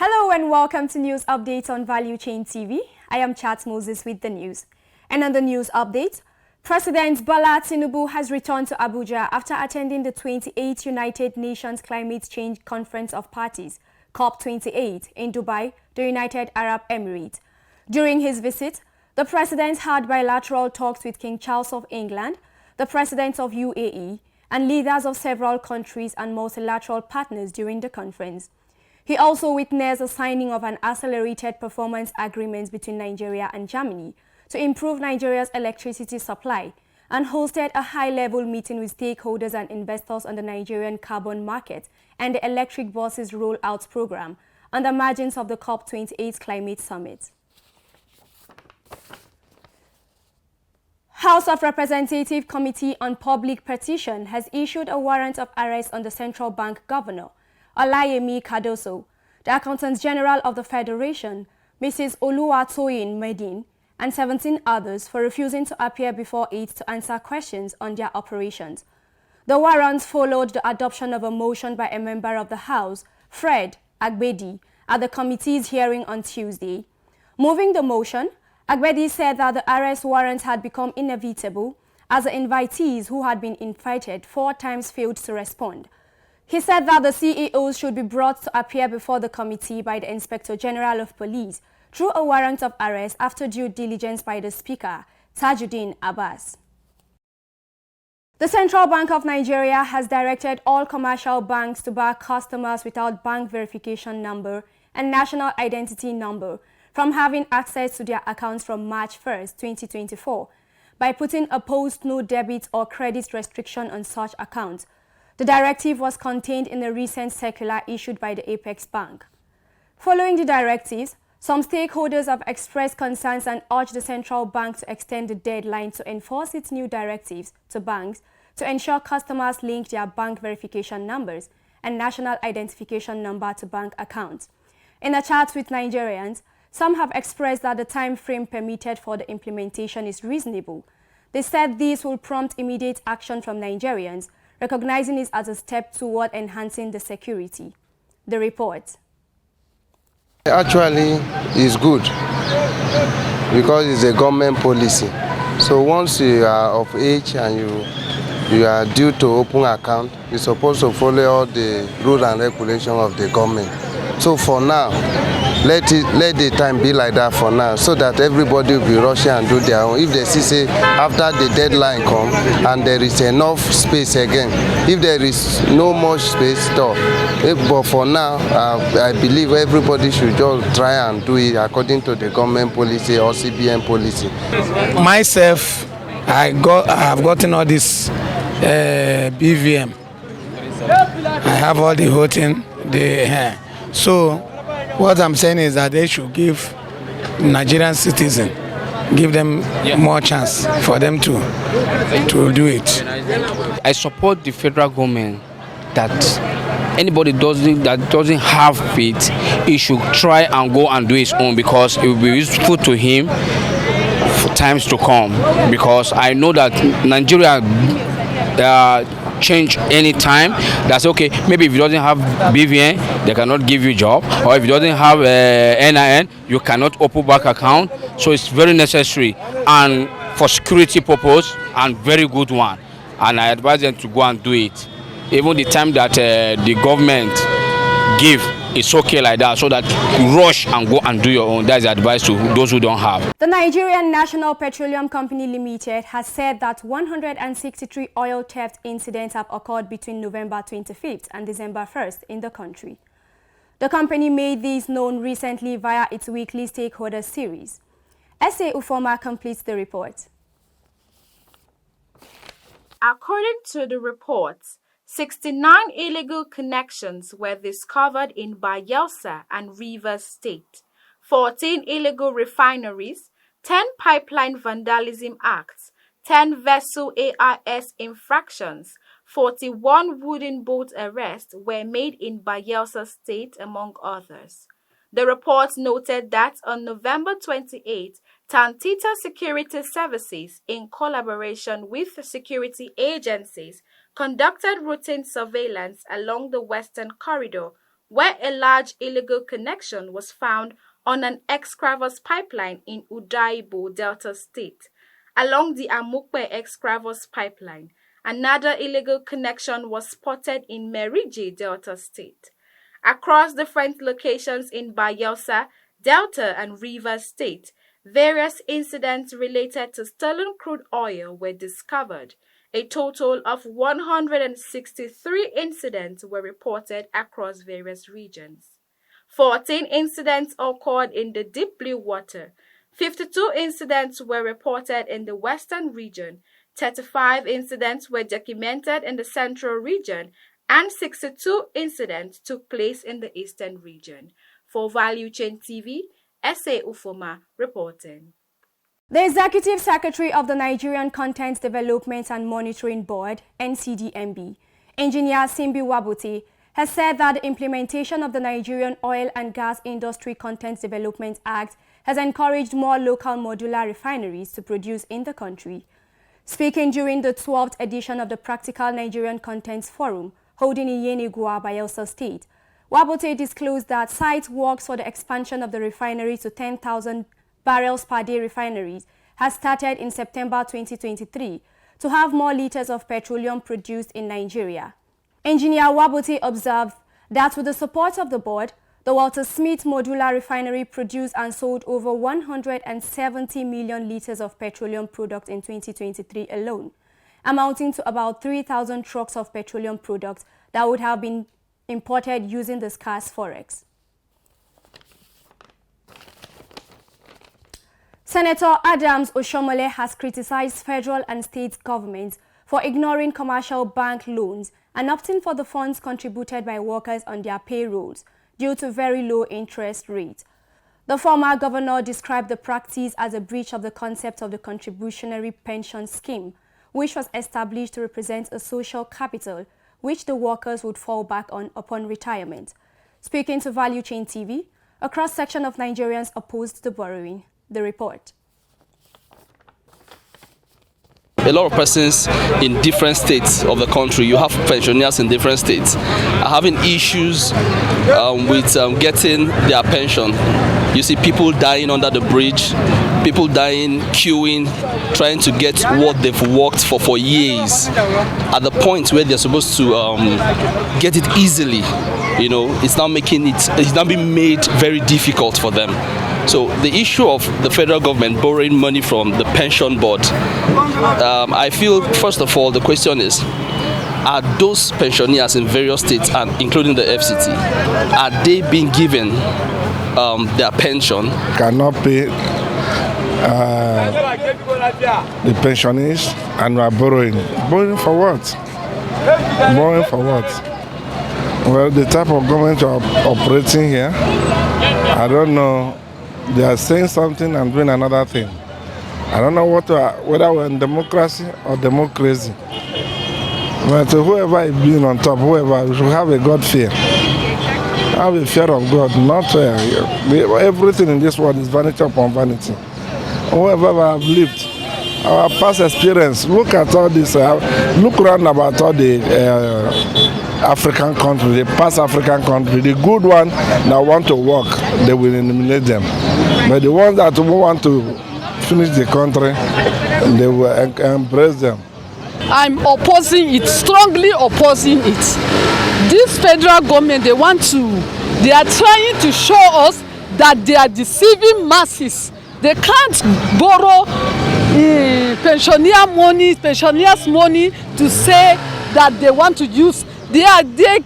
Hello and welcome to News Updates on Value Chain TV. I am Chat Moses with the news. And on the news update, President Bola Tinubu has returned to Abuja after attending the 28th United Nations Climate Change Conference of Parties, COP28, in Dubai, the United Arab Emirates. During his visit, the president had bilateral talks with King Charles of England, the president of UAE, and leaders of several countries and multilateral partners during the conference. He also witnessed the signing of an accelerated performance agreement between Nigeria and Germany to improve Nigeria's electricity supply and hosted a high-level meeting with stakeholders and investors on the Nigerian carbon market and the electric buses rollout program on the margins of the COP28 Climate Summit. House of Representatives Committee on Public Petition has issued a warrant of arrest on the Central Bank Governor, Olayemi Cardoso, the Accountant General of the Federation, Mrs. Oluwatoyin Medin, and 17 others for refusing to appear before it to answer questions on their operations. The warrant followed the adoption of a motion by a member of the House, Fred Agbedi, at the committee's hearing on Tuesday. Moving the motion, Agbedi said that the arrest warrant had become inevitable as the invitees who had been invited 4 times failed to respond. He said that the CEOs should be brought to appear before the committee by the Inspector General of Police through a warrant of arrest after due diligence by the Speaker, Tajuddin Abbas. The Central Bank of Nigeria has directed all commercial banks to bar customers without bank verification number and national identity number from having access to their accounts from March 1st, 2024, by putting a post-no debit or credit restriction on such accounts. The directive was contained in a recent circular issued by the Apex Bank. Following the directives, some stakeholders have expressed concerns and urged the central bank to extend the deadline to enforce its new directives to banks to ensure customers link their bank verification numbers and national identification number to bank accounts. In a chat with Nigerians, some have expressed that the time frame permitted for the implementation is reasonable. They said this will prompt immediate action from Nigerians, recognizing it as a step toward enhancing the security. The report. Actually, it's good because it's a government policy. So once you are of age and you are due to open account, you're supposed to follow all the rules and regulations of the government. So for now, let the time be like that for now, so that everybody will be rushing and do their own. If they say after the deadline come and there is enough space again, if there is no much space, though. But for now, I believe everybody should just try and do it according to the government policy or CBN policy. Myself, I have gotten all this BVM. I have all the voting, so what I'm saying is that they should give Nigerian citizens, give them more chance for them to do it. I support the federal government that anybody that doesn't have it, he should try and go and do his own, because it will be useful to him for times to come. Because I know that Nigeria change any time. That's okay. Maybe if you doesn't have BVN, they cannot give you a job, or if you doesn't have NIN, you cannot open bank account. So it's very necessary and for security purpose, and very good one. And I advise them to go and do it. Even the time that the government give, it's okay like that, so that you rush and go and do your own. That's the advice to those who don't have. The Nigerian National Petroleum Company Limited has said that 163 oil theft incidents have occurred between November 25th and December 1st in the country. The company made this known recently via its weekly stakeholder series. S.A. Ufoma completes the report. According to the report, 69 illegal connections were discovered in Bayelsa and Rivers State, 14 illegal refineries, 10 pipeline vandalism acts, 10 vessel ARS infractions, 41 wooden boat arrests were made in Bayelsa State, among others. The report noted that on November 28, Tantita Security Services, in collaboration with security agencies, conducted routine surveillance along the Western Corridor where a large illegal connection was found on an Excravos pipeline in Udaibo, Delta State. Along the Amukpe Excravos pipeline, another illegal connection was spotted in Merije, Delta State. Across different locations in Bayelsa, Delta, and Rivers State, various incidents related to stolen crude oil were discovered. A total of 163 incidents were reported across various regions. 14 incidents occurred in the deep blue water. 52 incidents were reported in the western region. 35 incidents were documented in the central region, and 62 incidents took place in the eastern region. For Value Chain TV, S.A. Ufoma reporting. The Executive Secretary of the Nigerian Content Development and Monitoring Board, NCDMB, Engineer Simbi Wabote, has said that the implementation of the Nigerian Oil and Gas Industry Content Development Act has encouraged more local modular refineries to produce in the country. Speaking during the 12th edition of the Practical Nigerian Contents Forum, holding in Yenigua, Bayelsa State, Wabote disclosed that site works for the expansion of the refinery to 10,000 barrels per day refineries has started in September 2023 to have more liters of petroleum produced in Nigeria. Engineer Wabote observed that with the support of the board, the Walter Smith Modular Refinery produced and sold over 170 million liters of petroleum products in 2023 alone, amounting to about 3,000 trucks of petroleum products that would have been imported using the scarce forex. Senator Adams Oshomole has criticized federal and state governments for ignoring commercial bank loans and opting for the funds contributed by workers on their payrolls due to very low interest rates. The former governor described the practice as a breach of the concept of the contributionary pension scheme, which was established to represent a social capital which the workers would fall back on upon retirement. Speaking to Value Chain TV, a cross-section of Nigerians opposed the borrowing. The report. A lot of persons in different states of the country, you have pensioners in different states, are having issues with getting their pension. You see people dying under the bridge, people dying, queuing, trying to get what they've worked for years. At the point where they're supposed to get it easily, you know, it's now being made very difficult for them. So the issue of the federal government borrowing money from the pension board, I feel, first of all, the question is, are those pensioners in various states, and including the FCT, are they being given their pension? Cannot pay the pensioners and we are borrowing. Borrowing for what? Borrowing for what? Well, the type of government you are operating here, I don't know. They are saying something and doing another thing. I don't know whether we're in democracy or democracy. But whoever is being on top, whoever should have a God fear. Have a fear of God, not everything in this world is vanity upon vanity. Whoever have lived, our past experience, look at all this, look around about all the African countries, the past African countries, the good one that want to work, they will eliminate them. But the ones that want to finish the country, they will embrace them. I'm opposing it, strongly opposing it. This federal government, they are trying to show us that they are deceiving masses. They can't borrow pensioners' money to say that they want to use. They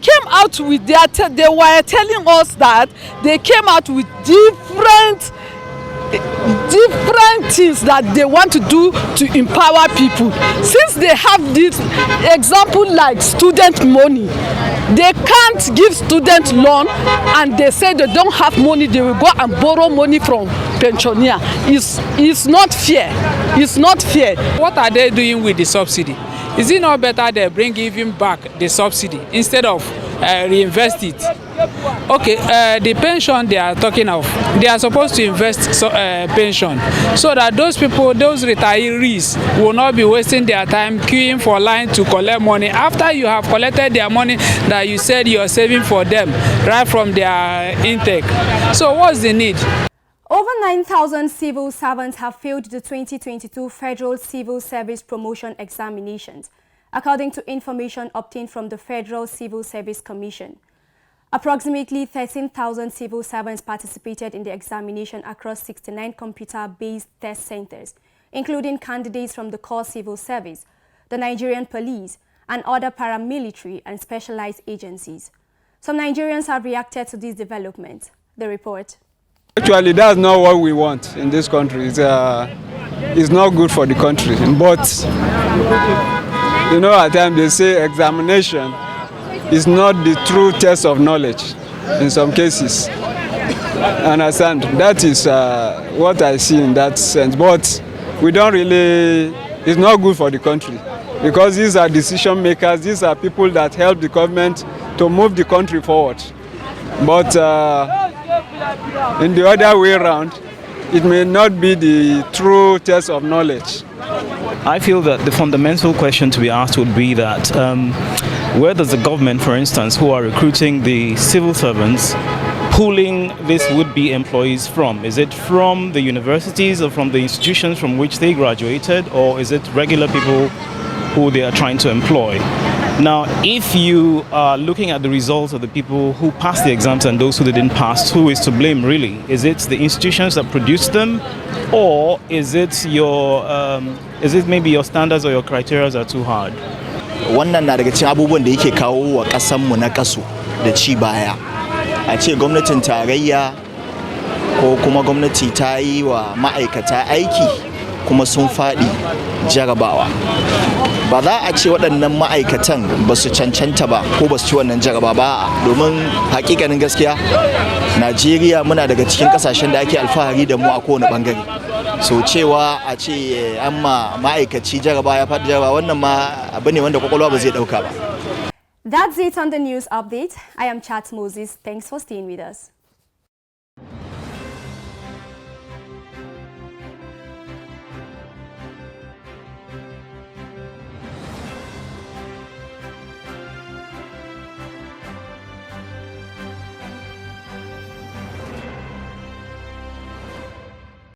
came out with they were telling us that they came out with different things that they want to do to empower people. Since they have this example like student money, they can't give student loan and they say they don't have money, they will go and borrow money from pensioner. It's not fair. It's not fair. What are they doing with the subsidy? Is it not better they bring even back the subsidy instead of reinvest it Okay, the pension they are talking of, they are supposed to invest pension so that those people, those retirees, will not be wasting their time queuing for line to collect money after you have collected their money that you said you are saving for them right from their intake. So what's the need? Over 9,000 civil servants have failed the 2022 Federal Civil Service Promotion Examinations, according to information obtained from the Federal Civil Service Commission. Approximately 13,000 civil servants participated in the examination across 69 computer-based test centers, including candidates from the core civil service, the Nigerian police, and other paramilitary and specialized agencies. Some Nigerians have reacted to this development. The report. Actually, that's not what we want in this country. It's not good for the country. But, you know, at times they say examination is not the true test of knowledge in some cases. Understand? That is what I see in that sense. But we don't really, it's not good for the country because these are decision makers, these are people that help the government to move the country forward. But in the other way around, it may not be the true test of knowledge. I feel that the fundamental question to be asked would be that where does the government, for instance, who are recruiting the civil servants, pulling these would-be employees from? Is it from the universities or from the institutions from which they graduated, or is it regular people who they are trying to employ? Now, if you are looking at the results of the people who passed the exams and those who didn't pass, who is to blame really? Is it the institutions that produced them, or is it maybe your standards or your criteria are too hard? Wannan na daga cikin abubuwan da yake kawo wa ƙasarmu na kaso da ci baya. A ce gwamnatin tarayya ko kuma gwamnati ta yi wa ma'aikata aiki kuma sun faɗi jarabawa. Ba za a ce waɗannan ma'aikatan ba su cancanta ba ko ba su ci wannan jaraba ba, domin hakikanin gaskiya Najeriya muna daga cikin ƙasashen da ake alfahari da mu a kowane ɓangare. So cewa a ce amma ma'aikaci jaraba ya faɗi jaraba, wannan ma abu ne wanda kwakwalwa ba zai ɗauka ba. That's it on the news update. I am Chat Moses. Thanks for staying with us.